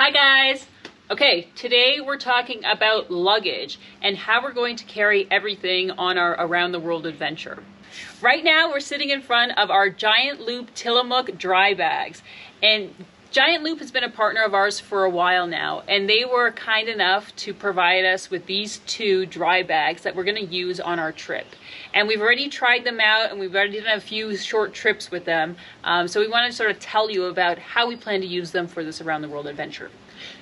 Hi guys! Okay, today we're talking about luggage and how we're going to carry everything on our around the world adventure. Right now we're sitting in front of our Giant Loop Tillamook dry bags, and Giant Loop has been a partner of ours for a while now, and they were kind enough to provide us with these two dry bags that we're going to use on our trip. And we've already tried them out, and we've already done a few short trips with them, so we want to sort of tell you about how we plan to use them for this around the world adventure.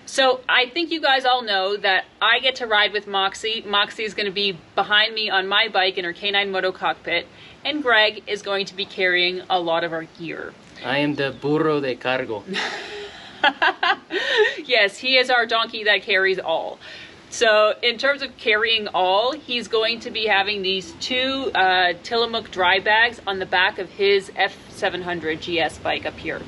So I think you guys all know that I get to ride with Moxie. Moxie is going to be behind me on my bike in her K9 Moto cockpit, and Greg is going to be carrying a lot of our gear. I am the burro de cargo. Yes, he is our donkey that carries all. So in terms of carrying all, he's going to be having these two Tillamook dry bags on the back of his F700 GS bike up here.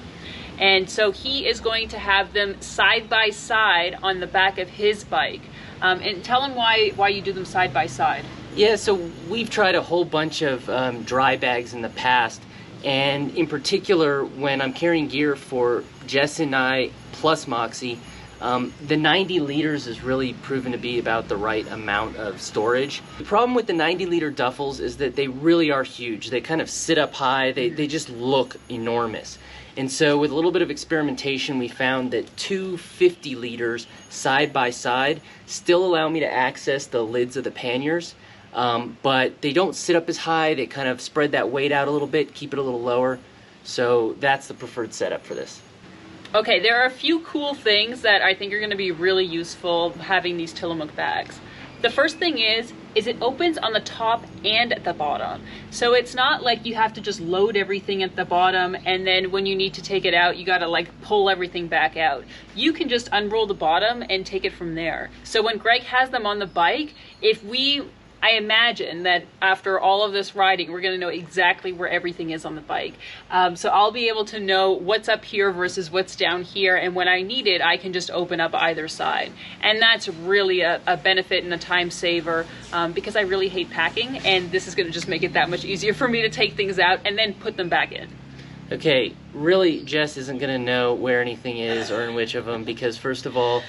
And so he is going to have them side by side on the back of his bike. And tell him why you do them side by side. Yeah, so we've tried a whole bunch of dry bags in the past. And in particular, when I'm carrying gear for Jess and I plus Moxie, the 90 liters is really proven to be about the right amount of storage. The problem with the 90 liter duffels is that they really are huge. They kind of sit up high. They just look enormous. And so with a little bit of experimentation, we found that two 50 liters side by side still allow me to access the lids of the panniers. But they don't sit up as high. They kind of spread that weight out a little bit, keep it a little lower. So that's the preferred setup for this. Okay, there are a few cool things that I think are going to be really useful having these Tillamook bags. The first thing is it opens on the top and at the bottom. So it's not like you have to just load everything at the bottom and then when you need to take it out, you gotta like pull everything back out. You can just unroll the bottom and take it from there. So when Greg has them on the bike, I imagine that after all of this riding, we're going to know exactly where everything is on the bike. So I'll be able to know what's up here versus what's down here. And when I need it, I can just open up either side. And that's really a benefit and a time saver because I really hate packing. And this is going to just make it that much easier for me to take things out and then put them back in. Okay, really, Jess isn't going to know where anything is or in which of them because, first of all,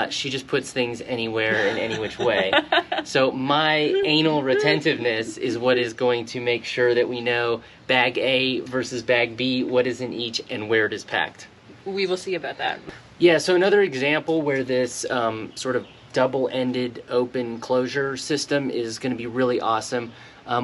she just puts things anywhere in any which way. So my anal retentiveness is what is going to make sure that we know bag A versus bag B, what is in each, and where it is packed. We will see about that. Yeah, so another example where this sort of double-ended open closure system is going to be really awesome.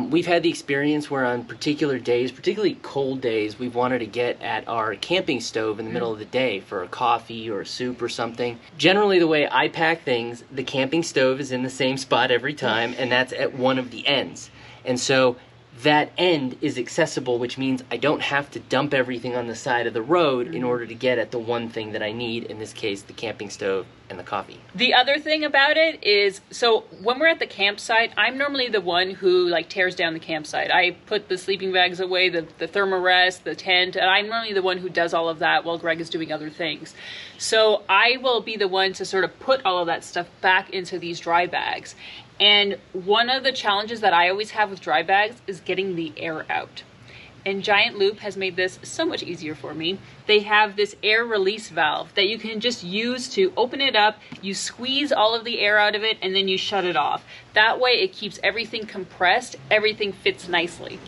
We've had the experience where on particular days, particularly cold days, we've wanted to get at our camping stove in the middle of the day for a coffee or a soup or something. Generally, the way I pack things, the camping stove is in the same spot every time, and that's at one of the ends. And so that end is accessible, which means I don't have to dump everything on the side of the road in order to get at the one thing that I need, in this case, the camping stove and the coffee. The other thing about it is, so when we're at the campsite, I'm normally the one who like tears down the campsite. I put the sleeping bags away, the thermarest, the tent, and I'm normally the one who does all of that while Greg is doing other things. So I will be the one to sort of put all of that stuff back into these dry bags. And one of the challenges that I always have with dry bags is getting the air out. And Giant Loop has made this so much easier for me. They have this air release valve that you can just use to open it up, you squeeze all of the air out of it, and then you shut it off. That way it keeps everything compressed, everything fits nicely.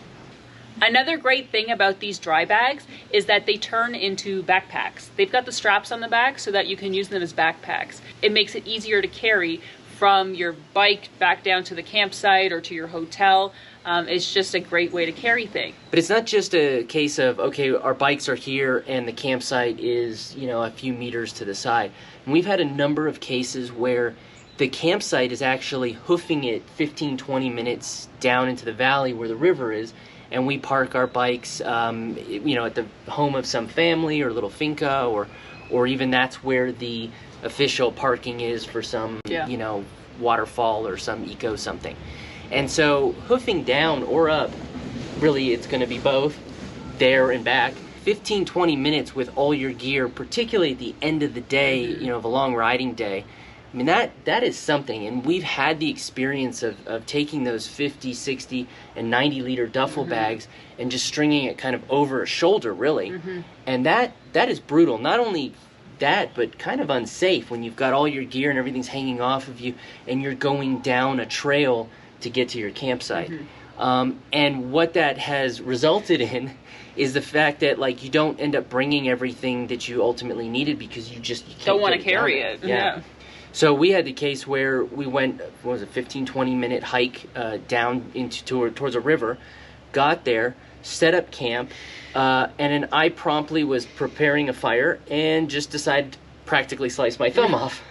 Another great thing about these dry bags is that they turn into backpacks. They've got the straps on the back so that you can use them as backpacks. It makes it easier to carry from your bike back down to the campsite or to your hotel. It's just a great way to carry things. But it's not just a case of, okay, our bikes are here and the campsite is, a few meters to the side. And we've had a number of cases where the campsite is actually hoofing it 15, 20 minutes down into the valley where the river is, and we park our bikes, at the home of some family or little finca, or even that's where the official parking is for some, waterfall or some eco something. And so hoofing down or up, really it's going to be both, there and back. 15, 20 minutes with all your gear, particularly at the end of the day, of a long riding day. I mean, that is something. And we've had the experience of taking those 50, 60, and 90 liter duffel bags and just stringing it kind of over a shoulder, really. And that is brutal. Not only that, but kind of unsafe when you've got all your gear and everything's hanging off of you and you're going down a trail to get to your campsite. And what that has resulted in is the fact that like you don't end up bringing everything that you ultimately needed because you can't don't want to carry it. Yeah. So we had the case where we went, what was it, 15-20 minute hike down towards a river, got there, set up camp, and then I promptly was preparing a fire and just decided to practically slice my thumb off,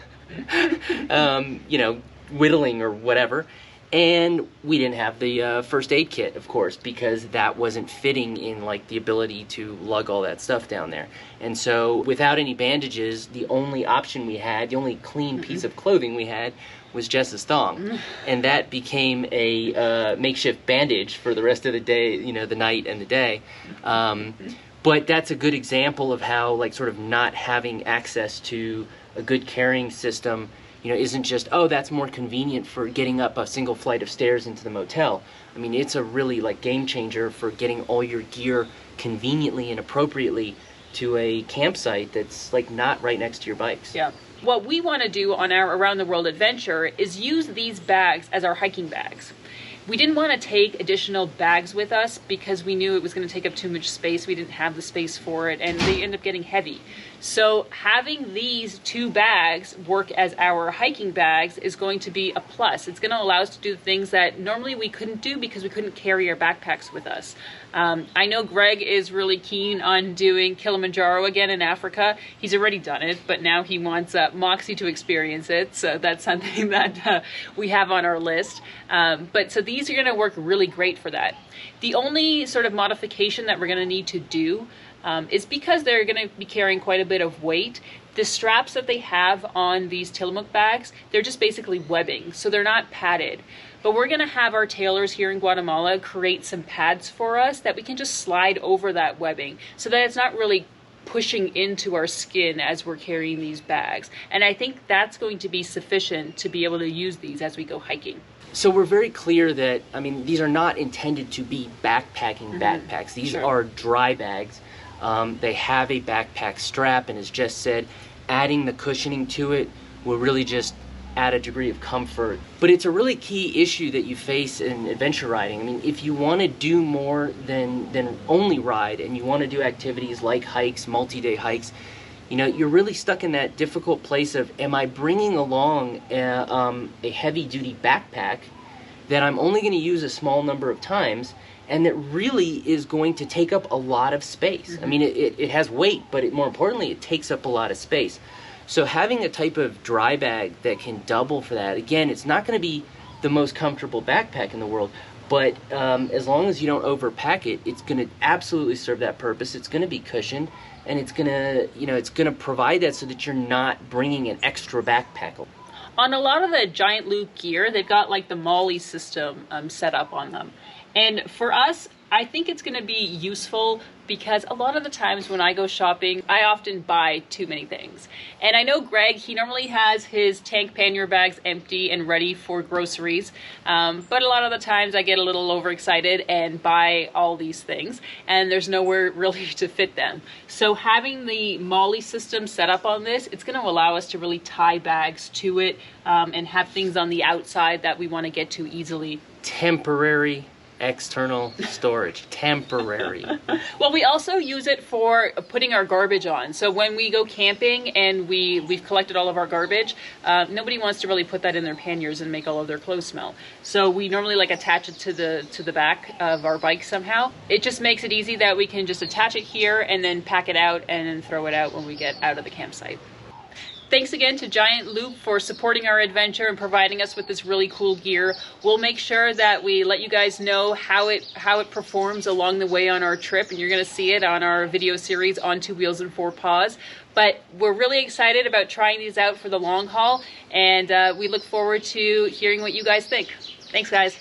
whittling or whatever. And we didn't have the first aid kit, of course, because that wasn't fitting in like the ability to lug all that stuff down there. And so without any bandages, the only option we had, the only clean piece of clothing we had was Jess's thong. And that became a makeshift bandage for the rest of the day, the night and the day. But that's a good example of how like sort of not having access to a good carrying system isn't just, oh, that's more convenient for getting up a single flight of stairs into the motel. I mean, it's a really like game changer for getting all your gear conveniently and appropriately to a campsite that's like not right next to your bikes. Yeah. What we want to do on our Around the World adventure is use these bags as our hiking bags. We didn't want to take additional bags with us because we knew it was going to take up too much space. We didn't have the space for it, and they end up getting heavy. So having these 2 bags work as our hiking bags is going to be a plus. It's going to allow us to do things that normally we couldn't do because we couldn't carry our backpacks with us. I know Greg is really keen on doing Kilimanjaro again in Africa. He's already done it, but now he wants Moxie to experience it. So that's something that we have on our list. So these are going to work really great for that. The only sort of modification that we're going to need to do is because they're going to be carrying quite a bit of weight. The straps that they have on these Tillamook bags, they're just basically webbing, so they're not padded. But we're going to have our tailors here in Guatemala create some pads for us that we can just slide over that webbing so that it's not really pushing into our skin as we're carrying these bags. And I think that's going to be sufficient to be able to use these as we go hiking. So we're very clear that, these are not intended to be backpacking backpacks. These are dry bags. They have a backpack strap, and as Jess said, adding the cushioning to it will really just add a degree of comfort. But it's a really key issue that you face in adventure riding. If you want to do more than only ride, and you want to do activities like hikes, multi-day hikes, you're really stuck in that difficult place of, am I bringing along a heavy-duty backpack that I'm only going to use a small number of times, and that really is going to take up a lot of space. It has weight, but more importantly, it takes up a lot of space. So having a type of dry bag that can double for that, again, it's not going to be the most comfortable backpack in the world, but as long as you don't overpack it, it's going to absolutely serve that purpose. It's going to be cushioned, and it's going to provide that so that you're not bringing an extra backpack. On a lot of the Giant Loop gear, they've got like the MOLLE system set up on them. And for us, I think it's going to be useful because a lot of the times when I go shopping, I often buy too many things. And I know Greg, he normally has his tank pannier bags empty and ready for groceries. But a lot of the times I get a little overexcited and buy all these things, and there's nowhere really to fit them. So having the MOLLE system set up on this, it's going to allow us to really tie bags to it and have things on the outside that we want to get to easily. Temporary external storage. Temporary. Well, we also use it for putting our garbage on. So when we go camping and we've collected all of our garbage, nobody wants to really put that in their panniers and make all of their clothes smell. So we normally like attach it to the back of our bike somehow. It just makes it easy that we can just attach it here and then pack it out and then throw it out when we get out of the campsite. Thanks again to Giant Loop for supporting our adventure and providing us with this really cool gear. We'll make sure that we let you guys know how it performs along the way on our trip, and you're going to see it on our video series On Two Wheels and Four Paws. But we're really excited about trying these out for the long haul, and we look forward to hearing what you guys think. Thanks, guys.